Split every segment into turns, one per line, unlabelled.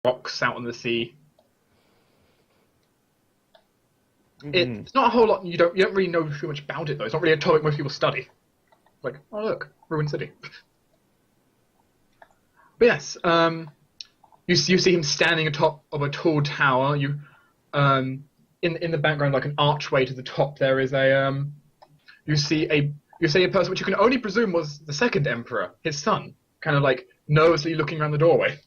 rocks out on the sea.
Mm-hmm.
It's not a whole lot. You don't really know too much about it though. It's not really a topic most people study. Like, oh look, ruined city. But yes, you see him standing atop of a tall tower. In the background, like an archway to the top, there is a you see a person which you can only presume was the second emperor, his son, kind of like nervously looking around the doorway.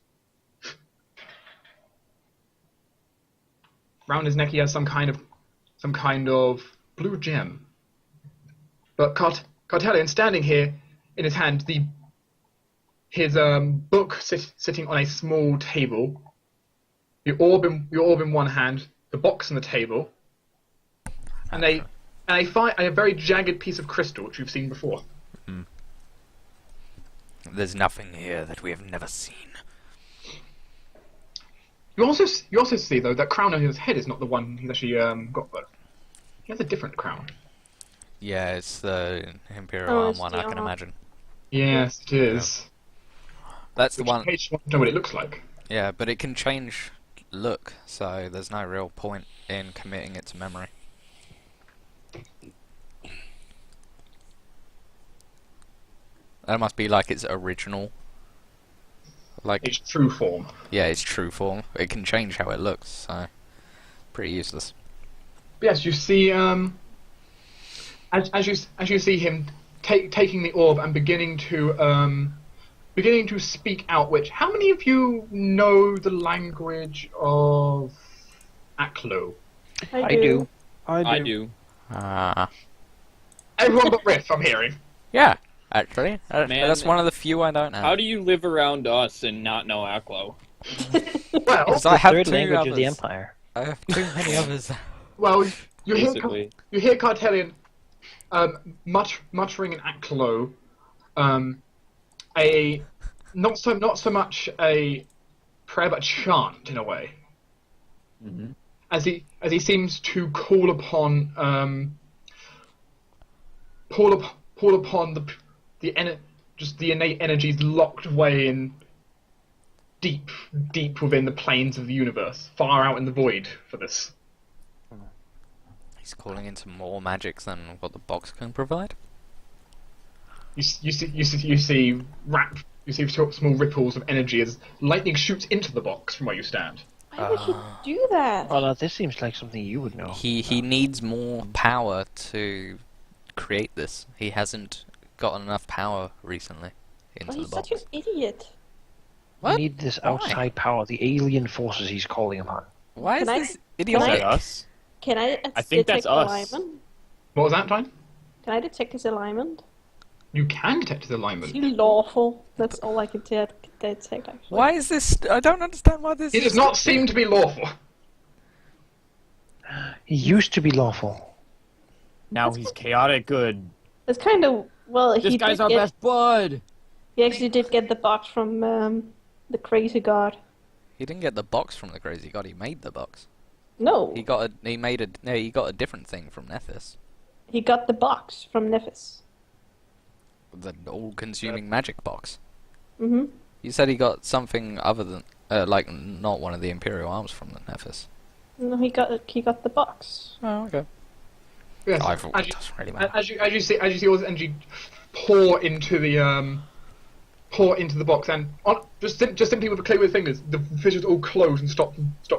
Round his neck, he has some kind of blue gem. But Cartelian, standing here in his hand, his book sitting on a small table. Your orb in one hand, the box on the table, and a very jagged piece of crystal which you've seen before.
Mm. There's nothing here that we have never seen.
You also see though that crown on his head is not the one he's actually got though. He has a different crown.
Yeah, it's the Imperial Arm one, I can imagine.
Yes, it is.
That's the one.
In case you want to know what it looks like.
Yeah, but it can change look, so there's no real point in committing it to memory. That must be like its original. Like
its true form.
Yeah, its true form. It can change how it looks, so pretty useless.
Yes, you see, as you see him taking the orb and beginning to speak out. Which, how many of you know the language of Aklo?
I do.
I do.
Everyone but Riff, I'm hearing.
Yeah, actually,
Man,
that's one of the few I don't know.
How do you live around us and not know Aklo?
Well,
It's
I
the
have
third
two
language
others.
of the Empire.
I have too many others.
well, you
Basically.
hear Cartelian muttering in Aklo, not so much a prayer but a chant in a way.
Mm-hmm.
As he seems to call upon the innate energies locked away in deep within the planes of the universe, far out in the void for this.
He's calling into more magics than what the box can provide.
You see small ripples of energy as lightning shoots into the box from where you stand.
Why would he do that?
Oh, now this seems like something you would know.
He needs more power to create this. He hasn't gotten enough power recently into
Oh,
the
he's
box.
such an idiot.
What?
We need this outside power, the alien forces he's calling upon.
Why is
Can I-
this
Is
idiotic?
that us?
Can I
think
detect
that's us.
alignment?
What was that, Tyne?
Can I detect his alignment?
You can detect his
Is
alignment.
he lawful? That's all I can detect, actually.
Why is this? I don't understand why this
He
is.
does not seem to be lawful.
He used to be lawful.
Now he's chaotic good.
It's kind of... Well,
This
he
guy's
did
our
get,
best bud.
He actually did get the box from the crazy god.
He didn't get the box from the crazy god. He made the box.
No,
He got a different thing from Nethys.
he got the box from Nephis.
The all-consuming magic box.
Mm-hmm.
You said he got something other than, like, not one of the Imperial arms from the Nethys.
No, he got the box.
Oh, okay.
Yes.
I thought
as
it
you,
doesn't really matter.
as you see all this energy pour into the box, and just simply with a click of his fingers, the fissures all close and stop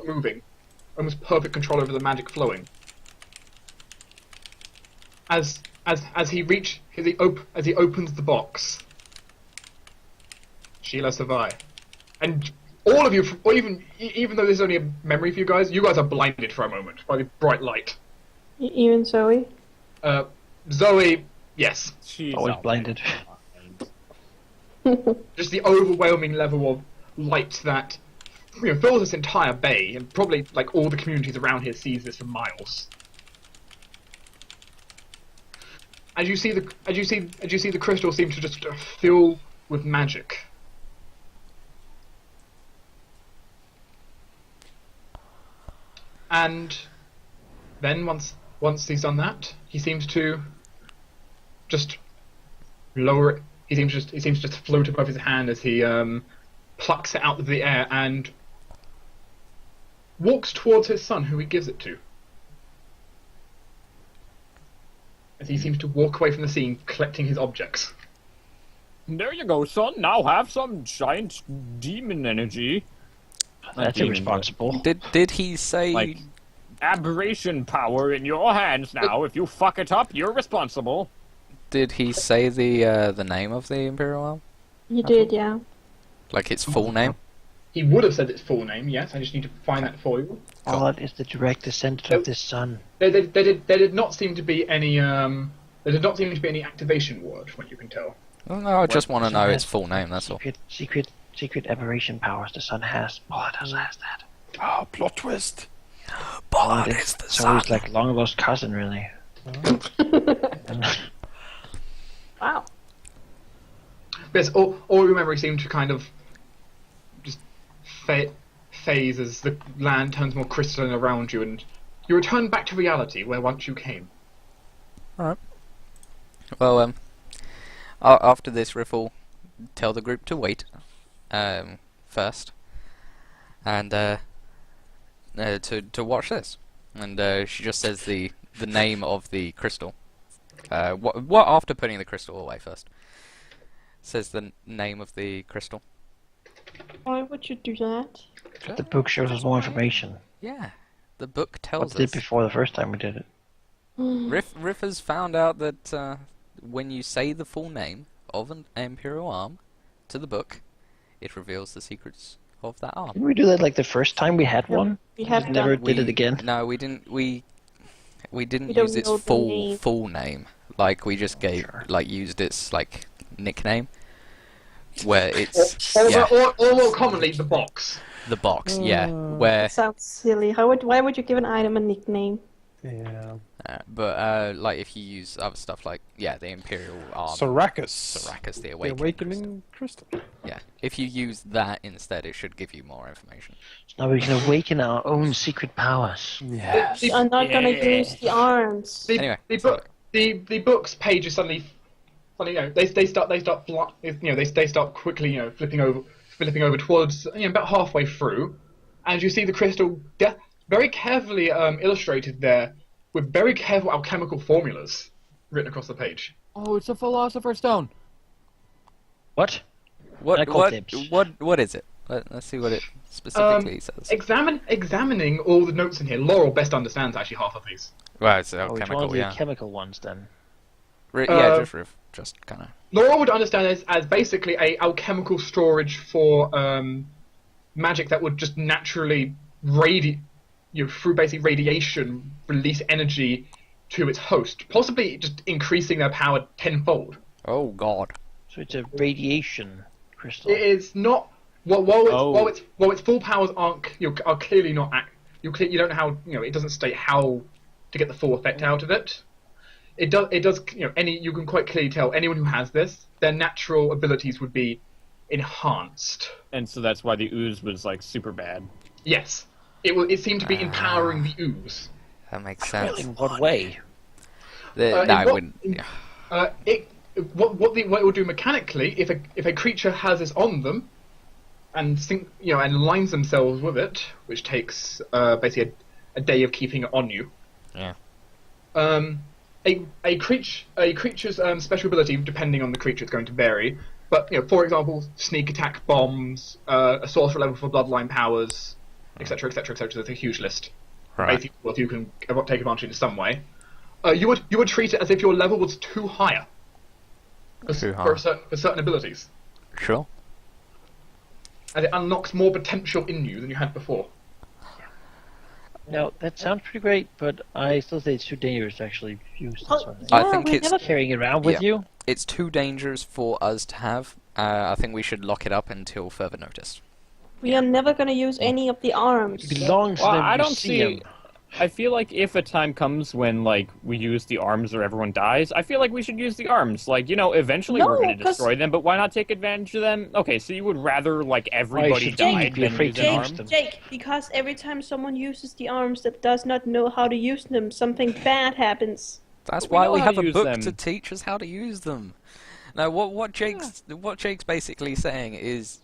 moving. Almost perfect control over the magic flowing. As he opens the box, Sheila Savai, and all of you, or even though this is only a memory for you guys are blinded for a moment by the bright light.
Even Zoe.
Zoe, yes,
She's
Always
out.
blinded.
just the overwhelming level of light that fills this entire bay, and probably like all the communities around here sees this for miles. As you see the crystal seem to just fill with magic. And then once he's done that, he seems to just lower it. He seems just to float above his hand as he plucks it out of the air, and walks towards his son, who he gives it to. As he seems to walk away from the scene, collecting his objects.
There you go, son. Now have some giant demon energy.
That's
demon,
irresponsible.
Did he say?
Like, aberration power in your hands now. If you fuck it up, you're responsible.
Did he say the name of the Imperial Arm?
You did, yeah.
Like its full name?
He would have said its full name, yes. I just need to find that for you.
God is the direct descendant of this son.
There did not seem to be any activation word, from what you can tell.
Oh, no, I just want to know its full name. That's all.
Secret aberration powers the son has. Ballard has that.
Oh, plot twist.
Ballard is the
So
son.
he's like long lost cousin, really.
Wow.
Yes, all your memory seemed to kind of just phase as the land turns more crystalline around you, and you return back to reality where once you came.
Alright. Well, after this, Riff will tell the group to wait first, and to watch this. And she just says the name of the crystal. What after putting the crystal away first? Says the name of the crystal.
Why would you do that?
The book shows us more information.
Yeah, the book
What
tells
did
us.
before the first time we did it?
Riff has found out that when you say the full name of an Imperial arm to the book, it reveals the secrets of that arm.
Didn't we do that like the first time we had one?
We have
Just never
done.
did it again.
No, we didn't. We didn't
We don't
use its
know the name.
full name. Like we just used its like nickname, where it's
Or more commonly, the box.
the box. Yeah, where
Sounds silly. Why would you give an item a nickname?
Yeah.
but like if you use other stuff like the Imperial arm,
Saracus.
the
The
Awakening.
Awakening Crystal.
Yeah, if you use that instead, it should give you more information.
So now we can awaken our own secret powers.
Yes.
We are not gonna use the arms.
Anyway,
The book's page is suddenly, they start quickly, flipping over towards, about halfway through, and you see the crystal very carefully illustrated there with very careful alchemical formulas written across the page.
Oh, it's a philosopher's stone.
What?
what
I call tips.
what is it? Let's see what it specifically says.
Examining all the notes in here, Laurel best understands actually half of these.
Well, it's
Which one of
alchemical,
the
yeah.
chemical ones then?
Just kind of.
Laurel would understand this as basically a alchemical storage for magic that would just naturally through basic radiation release energy to its host, possibly just increasing their power tenfold.
Oh God.
So it's a radiation crystal.
It is not while its full powers are clearly not you don't know how it doesn't state how to get the full effect out of it. It does you can quite clearly tell anyone who has this, their natural abilities would be enhanced.
And so that's why the ooze was like super bad.
Yes, it seemed to be empowering the ooze.
That makes sense.
In what way?
I wouldn't.
What it will do mechanically, if a creature has this on them, and and aligns themselves with it, which takes basically a day of keeping it on you.
Yeah.
A creature's special ability, depending on the creature, it's going to vary. But for example, sneak attack, bombs, a sorcerer level for bloodline powers, etc., etc., etc. There's a huge list.
Right.
Basically, if you can take advantage in some way, you would treat it as if your level was too higher. For certain abilities,
Sure.
and it unlocks more potential in you than you had before.
Now, that sounds pretty great, but I still say it's too dangerous to actually use this one.
I think
we
it's
never-
Carrying it around with you?
It's too dangerous for us to have. I think we should lock it up until further notice.
We are never gonna use any of the arms.
It belongs
Well,
to the
I don't
museum.
see. I feel like if a time comes when like we use the arms or everyone dies, I feel like we should use the arms. Like eventually
No,
we're going to
'cause-
destroy them, but why not take advantage of them? Okay, so you would rather like everybody
should
died
be
than
afraid
use
to
an
use
arm?
them.
Jake, because every time someone uses the arms that does not know how to use them, something bad happens.
That's
But we
why
know
we
how
have
to
a
use
book
them.
to teach us how to use them. Now, what Jake's basically saying is,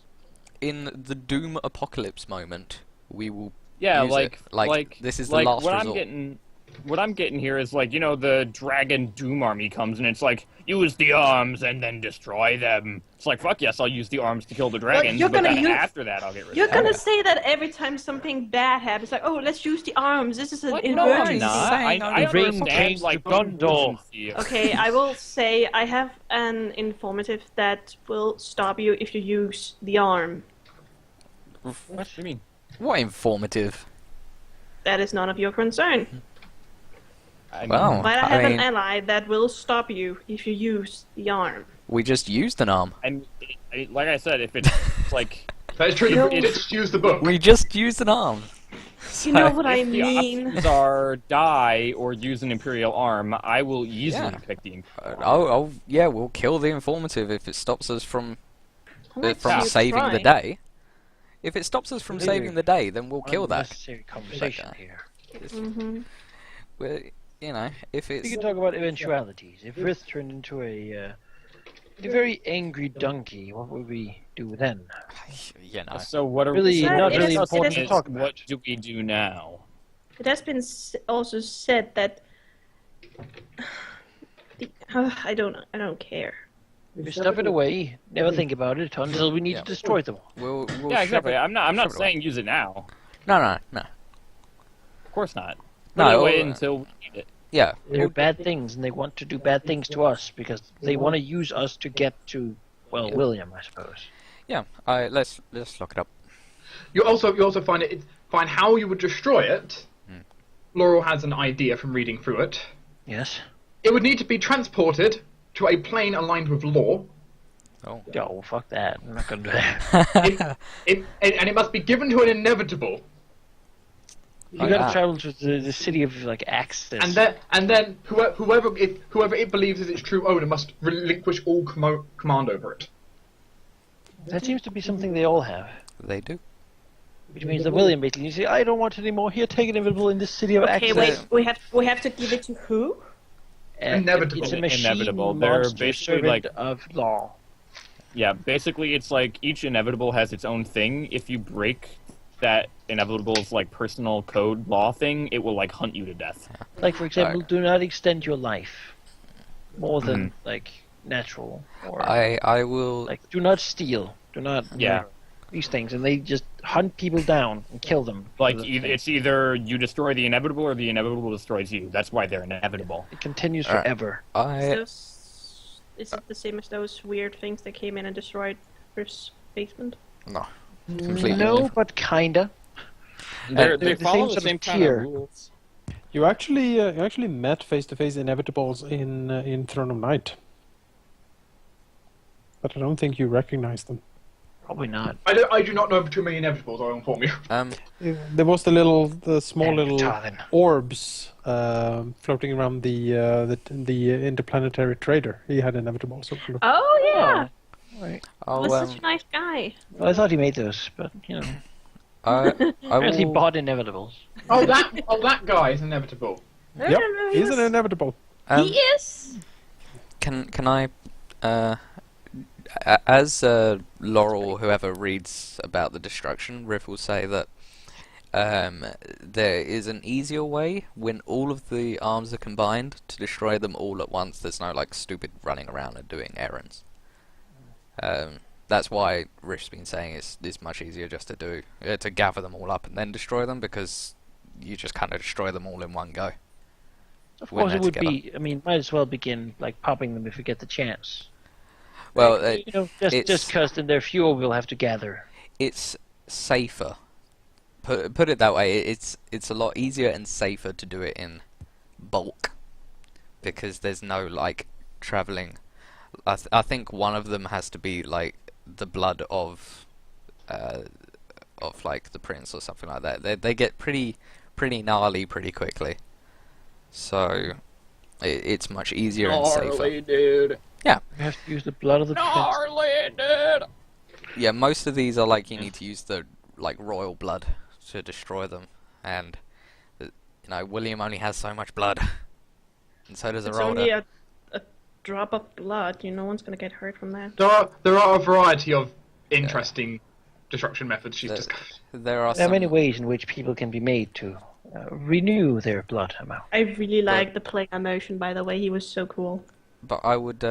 in the Doom Apocalypse moment, we will
Yeah,
use it. Like, this is the
like
last
what
resort.
What I'm getting here is like, the Dragon Doom army comes and it's like, use the arms and then destroy them. It's like, fuck yes, I'll use the arms to kill the dragons,
you're
but
gonna
then
use-
after that I'll get rid
You're
of them.
gonna say that every time something bad happens, like, oh, let's use the arms. This is an
What? No, I'm
emergency.
not.
saying
I
only
ring
understand,
came
like,
to Gondor.
emergency.
Okay, I will say I have an informative that will stop you if you use the arm.
What do you mean?
What informative?
That is none of your concern.
I mean,
Well,
But I have
mean,
an ally that will stop you if you use the arm.
we just used an arm.
like I said, if it's like,
That is true.
No.
You did just use the book.
We just used an arm.
You know what I
if the
mean?
options are die or use an Imperial arm, I will easily
Yeah.
pick the Imperial arm.
Yeah, we'll kill the informative if it stops us from
Let's
from
you
saving the
try.
day. If it stops us from
Really?
saving the day, then we'll kill that.
Unnecessary conversation
guy.
here.
Mhm.
You know, if
We
it's
can talk about eventualities. If Rith turned into a very angry donkey, what would we do then?
you know,
So what are
Really
not
what
really
is-
important
to
is
talk about.
What do we do now?
It has been also said that I don't care.
We stuff it away, never think about it until we need
Yeah.
to destroy them.
we'll
Yeah,
shove
exactly.
it-
I'm not
shove it away.
saying use it now.
No.
Of course not.
No,
Put it away
well,
until we need it.
Yeah,
They're bad things, and they want to do bad things to us because they want to use us to get to, well,
Yeah.
William, I suppose.
yeah. Let's look it up.
You also find how you would destroy it. Laurel has an idea from reading through it.
Yes.
It would need to be transported to a plane aligned with law.
Oh.
Oh, fuck that. I'm not gonna do that.
And it must be given to an inevitable.
You gotta travel to the city of, like, access.
And then whoever it believes is its true owner must relinquish all command over it.
That seems to be something they all have.
They do.
Which means that William basically, you say, I don't want it anymore. Here, take it invisible in this city of
Okay,
access.
wait. We have to give it to who?
Inevitable.
It's a machine
Inevitable. They're
monster
basically
servant
like-
of law.
Yeah, basically it's like each inevitable has its own thing. If you break that inevitable's like personal code law thing, it will like hunt you to death.
Like, for example,
Alright.
do not extend your life more than, like, natural. Or,
I will.
like, do not steal. Do not,
Yeah.
these things. And they just hunt people down and kill them.
Like
for the thing.
it's either you destroy the inevitable or the inevitable destroys you. That's why they're inevitable.
It continues
Alright.
forever.
Is it the same as those weird things that came in and destroyed Rift's basement?
Completely
No,
different.
but kinda.
They
they're the
follow
same
the
sort
same
of
kind of
tier.
rules.
You actually met face to face inevitables in Throne of Night, but I don't think you recognized them.
Probably not.
I do not know of too many inevitables. I'll inform you.
There was the small little
Tarvin.
orbs floating around the interplanetary trader. He had inevitables. So
Oh yeah,
Right.
I'll,
was such a nice guy.
Well, I thought he made those, but, you know.
I
Apparently
will.
bought inevitables.
that guy is inevitable.
yep, he's an inevitable.
He is.
Can I, as Laurel, whoever reads about the destruction, Riff will say that there is an easier way when all of the arms are combined to destroy them all at once. There's no like stupid running around and doing errands. That's why Riff's been saying it's much easier just to do to gather them all up and then destroy them, because you just kind of destroy them all in one go.
Of
when
course,
they're
it would
together.
be. I mean, might as well begin like popping them if we get the chance.
Well,
You know, just because then there are fewer we'll have to gather.
it's safer. Put it that way. It's a lot easier and safer to do it in bulk, because there's no like traveling. I think one of them has to be like the blood of like the prince or something like that. They get pretty gnarly pretty quickly, so it's much easier and safer.
Dude.
We have to use the blood of the prince.
Gnarly, dude.
Yeah, most of these are like you need to use the like royal blood to destroy them, and William only has so much blood, and so does
It's
Arolda.
only a drop of blood. No one's gonna get hurt from that.
There are a variety of interesting destruction methods she's discovered.
There are
There are
some.
many ways in which people can be made to renew their blood amount.
I really like the player motion, by the way. He was so cool.
But I would,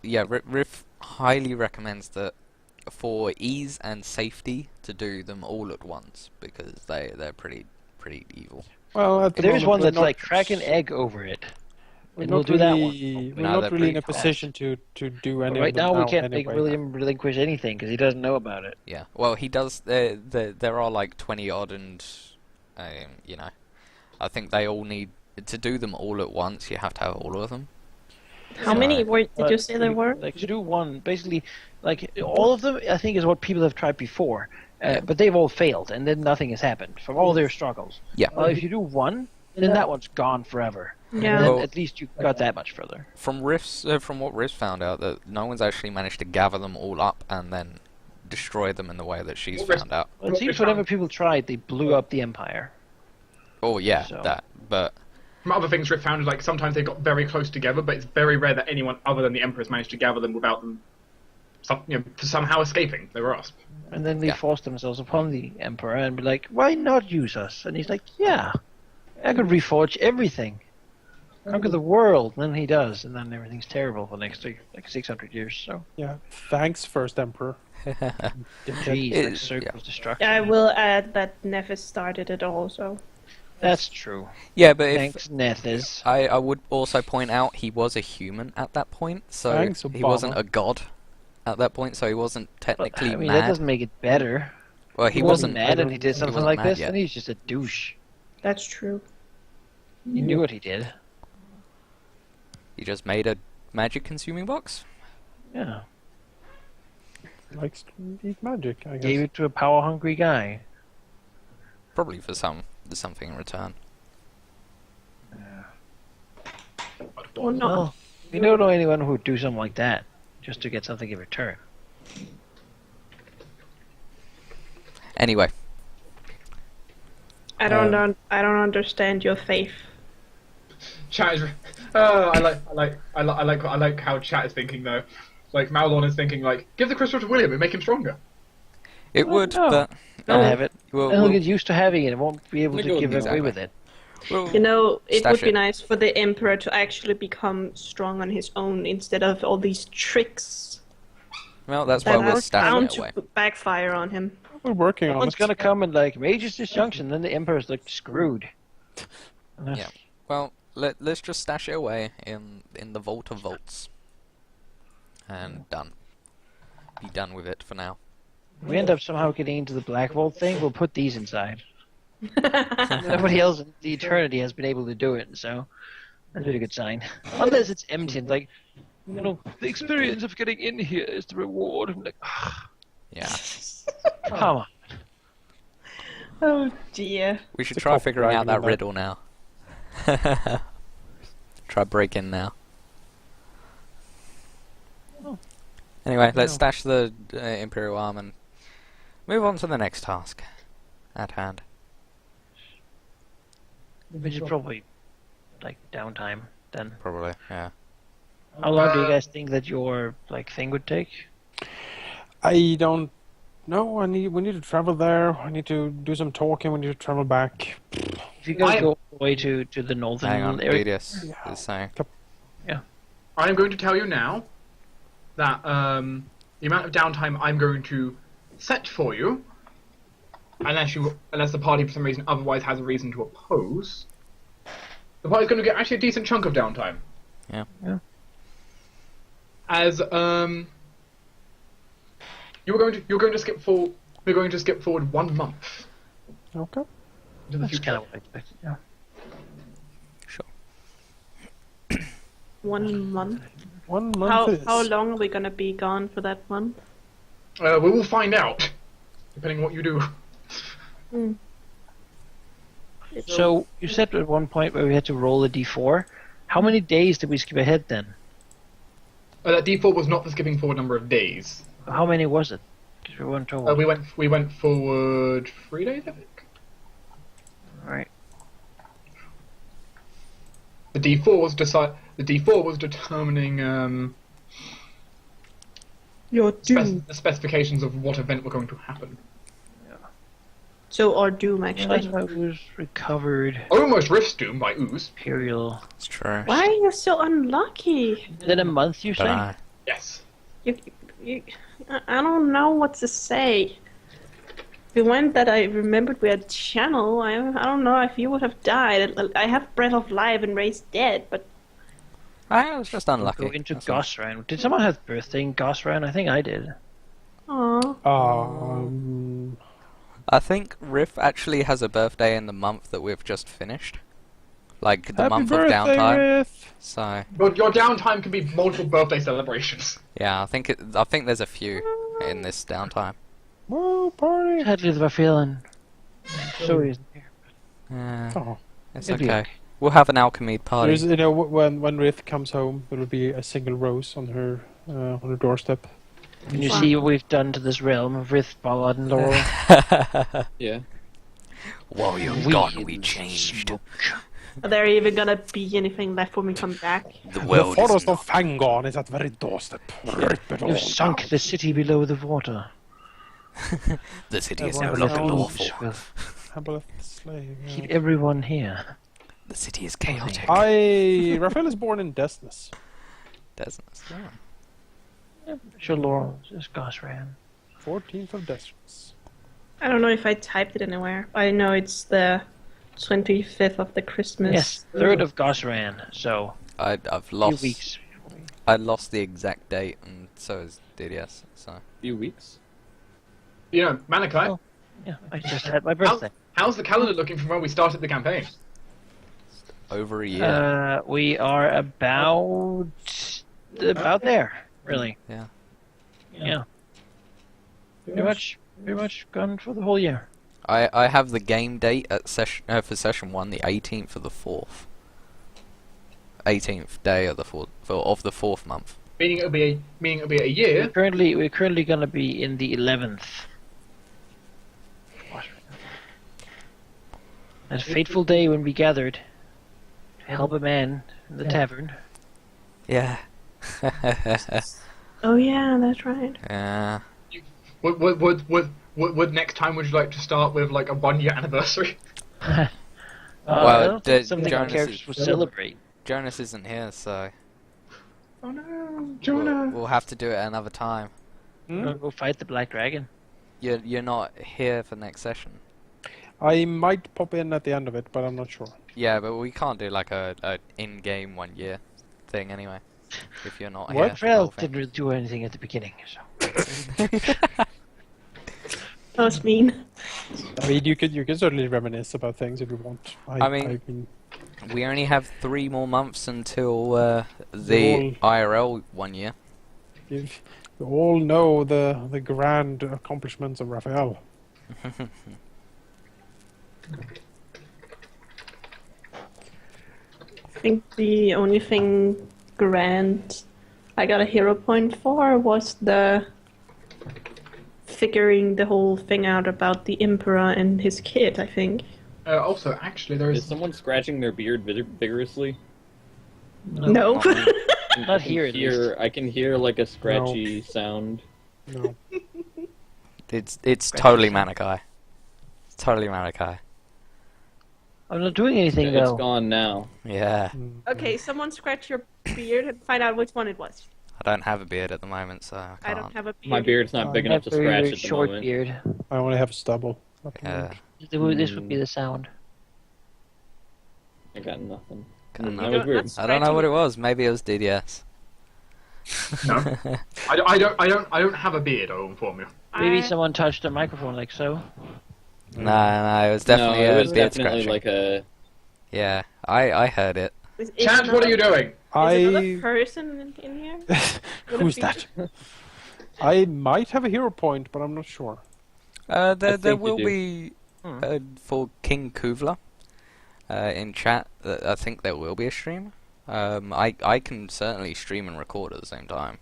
Riff highly recommends that for ease and safety to do them all at once because they're pretty evil.
Well, at the
There's
moment,
one
we're
that's
not-
like crack an egg over it.
We're
and
not
we'll do that one.
really, we're
No,
not
they're
really in
pretty
a
fast.
position to do any
Right
of them
now, we can't
anyway.
make William relinquish anything because he doesn't know about it.
Yeah. Well, he does. There are like 20 odd, and I think they all need to do them all at once. You have to have all of them.
How many did you
But
say there were?
Like to do one, basically, like all of them, I think is what people have tried before, but they've all failed, and then nothing has happened from all their struggles.
Yeah.
Well, if you do one, then that one's gone forever.
Yeah.
And then
Well-
at least you got that much further.
From what Riffs found out, that no one's actually managed to gather them all up and then destroy them in the way that she's
Well, Riff-
found out.
Well, it seems whenever people tried, they blew up the Empire.
Oh yeah,
So-
that. But
From other things Rick found, like sometimes they got very close together, but it's very rare that anyone other than the Emperors managed to gather them without them, somehow escaping. They were us.
And then they
Yeah.
forced themselves upon the Emperor and be like, why not use us? And he's like, yeah, I could reforge everything. Conquer the world. And then he does, and then everything's terrible for the next 600 years. So,
Yeah. Thanks, First Emperor.
jeez,
It-
like circle of destruction.
I will add that Nephis started it all, so.
That's true.
yeah, but if
Thanks, Nethys.
I would also point out he was a human at that point, so
Thanks,
he
Obama.
wasn't a god at that point, so he wasn't
But,
technically
I mean,
mad.
that doesn't make it better.
Well,
He wasn't mad and he did
he
something
wasn't
like
mad
this,
yet.
and he's just a douche.
That's true.
He knew what he did.
He just made a magic-consuming box.
Yeah.
Likes to eat magic, I guess.
Gave it to a power-hungry guy.
Probably for something in return.
Or not.
Well, we don't know anyone who would do something like that just to get something in return.
Anyway,
I don't understand your faith.
Chat is. I like how chat is thinking though. Like Maulon is thinking like, give the crystal to William and make him stronger.
it would,
no.
but
Don't have it.
We'll,
And he'll
we'll,
get used to having it and won't be able to
Exactly.
give away with it.
You know, it
Stash
would be
it.
nice for the Emperor to actually become strong on his own instead of all these tricks
well, that's why
that
we're
are
stashing
bound
it away.
to backfire on him.
We're working on
Someone's
it.
gonna come and like Mage's disjunction, then the Emperor's like screwed.
Yeah. Well, let's just stash it away in the vault of vaults, and done. Be done with it for now.
We end up somehow getting into the Black Vault thing, we'll put these inside. Nobody else in the Eternity has been able to do it, so that's a really good sign. Unless it's empty and like, you know, the experience of getting in here is the reward. I'm like,
Yeah.
come on.
Oh dear.
We should
The
try
cock
figuring out
dragging
that
in there.
riddle now. Try break in now. Anyway, let's stash the Imperial Arm and move on to the next task at hand.
Which is probably like downtime then.
Probably, yeah.
How long do you guys think that your like thing would take?
I don't know. We need to travel there. I need to do some talking. We need to travel back.
If you guys go all the way to the northern
Hang on,
area,
BDS is saying.
I am going to tell you now that the amount of downtime I'm going to set for you, unless the party for some reason otherwise has a reason to oppose, the party's going to get actually a decent chunk of downtime.
Yeah.
Yeah.
As you're going to skip forward. We're going to skip forward 1 month
Okay.
into the
that's
future.
kind of what I expected. Yeah.
Sure.
1 month.
1 month is.
How long are we gonna be gone for that month?
We will find out, depending on what you do.
So you said at one point where we had to roll a d4. How many days did we skip ahead then?
That default was not the skipping forward number of days.
How many was it? Because we weren't told.
We went forward 3 days, I think.
Alright.
The D4 was determining
Your doom.
the specifications of what event were going to happen.
So our doom,
Yeah,
actually.
that's why it was recovered.
Almost Rift's Doom by Ooze.
Imperial.
It's true.
Why are you so unlucky?
Then a month, you
But
say?
Yes.
I don't know what to say. The one that I remembered we had Channel, I don't know if you would have died. I have Breath of Life and Raised Dead, but
I was just unlucky.
Go into
that's all.
Gosran. Did someone have birthday in Gosran? I think I did.
aw.
I think Riff actually has a birthday in the month that we've just finished. Like the
Happy
month
birthday,
of downtime.
Riff.
So
But your downtime can be multiple birthday celebrations.
yeah, I think there's a few in this downtime.
Woo, party!
Sadly, my feeling. So he isn't here.
Yeah,
Oh.
it's
It'd be
okay.
okay.
We'll have an alchemy party.
There's, you know, when Riff comes home, there will be a single rose on her doorstep.
Can you
Wow.
see what we've done to this realm of Rith, Ballad, and Laurel?
Yeah.
While you're
We
gone, we changed.
Are there even gonna be anything left when we come back?
The
The
world
forest
is
of Fangon is at the very doorstep. Rip it all
You've sunk
down.
the city below the water.
the city is no
Everyone
longer
knows
lawful.
will
Hamlet slave, yeah.
keep everyone here.
The city is chaotic.
Raphael is born in Desnus.
Doesn't it?
Sure, Laurel is Gosran.
14th of Desnus.
I don't know if I typed it anywhere. I know it's the 25th of the Christmas.
Yes, 3rd of Gosran. So,
I've
a few
lost.
weeks.
I lost the exact date, and so has DDS. So
Few weeks.
You know, Malachi,
Oh. Yeah, I just had my birthday.
how's the calendar looking from when we started the campaign?
over a year.
We are about there, really.
Yeah.
Yeah. Pretty much gone for the whole year.
I have the game date at for session 1, the 18th of the 4th. 18th day of the fourth month.
Meaning it'll be a year.
We're currently gonna be in the 11th. That fateful day when we gathered to help a man in the tavern.
Yeah.
Oh yeah, that's right.
Yeah.
Would next time would you like to start with like a 1-year anniversary?
I
Well,
don't think something our
Jonas
characters
is-
will celebrate.
Jonas isn't here, so
Oh no, Jonah.
we'll have to do it another time.
We'll go fight the Black Dragon.
You're not here for next session.
I might pop in at the end of it, but I'm not sure.
Yeah, but we can't do like a in-game 1 year thing anyway. If you're not
What?
here. for the whole
Well,
thing.
didn't really do anything at the beginning, so.
That was mean.
I mean, you can certainly reminisce about things if you want.
I mean- We only have 3 more months until the IRL 1 year.
you all know the grand accomplishments of Raphael.
I think the only thing grand I got a hero point for was the figuring the whole thing out about the Emperor and his kid, I think.
Also, actually, there
Is
is.
someone scratching their beard
Oh,
vigorously?
No.
Not here, at least.
I can hear like a scratchy sound.
No.
It's totally Manikai. It's totally Manikai.
I'm not doing anything,
It's
though.
gone now.
Yeah.
Okay, someone scratch your beard and find out which one it was.
I don't have a beard at the moment, so I
I
can't.
don't have a beard.
My beard's not big
I
enough
have
to
very,
scratch
very
at the
short
moment.
beard.
I only have stubble. at the
Yeah.
moment.
This would be the sound.
I got nothing.
Got
That
nothing.
was weird.
I don't know what it was. Maybe it was DDS.
No. I don't have a beard. I'll inform you.
Maybe
I-
someone touched a microphone like so.
No, it was definitely
no, it
a
was
beard
definitely
scratching.
like a.
Yeah, I heard it.
Is
Chat, what are you doing?
Is another
I.
person in here?
Who's that? I might have a hero point, but I'm not sure.
There
think you
will
do.
be for King Kuvla in chat. I think there will be a stream. I can certainly stream and record at the same time.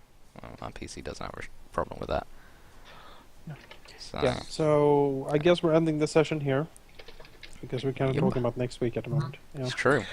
My PC doesn't have a problem with that. So,
Yeah. So I guess we're ending the session here because we're kind of
Yep.
talking about next week at the moment. Yeah.
it's true.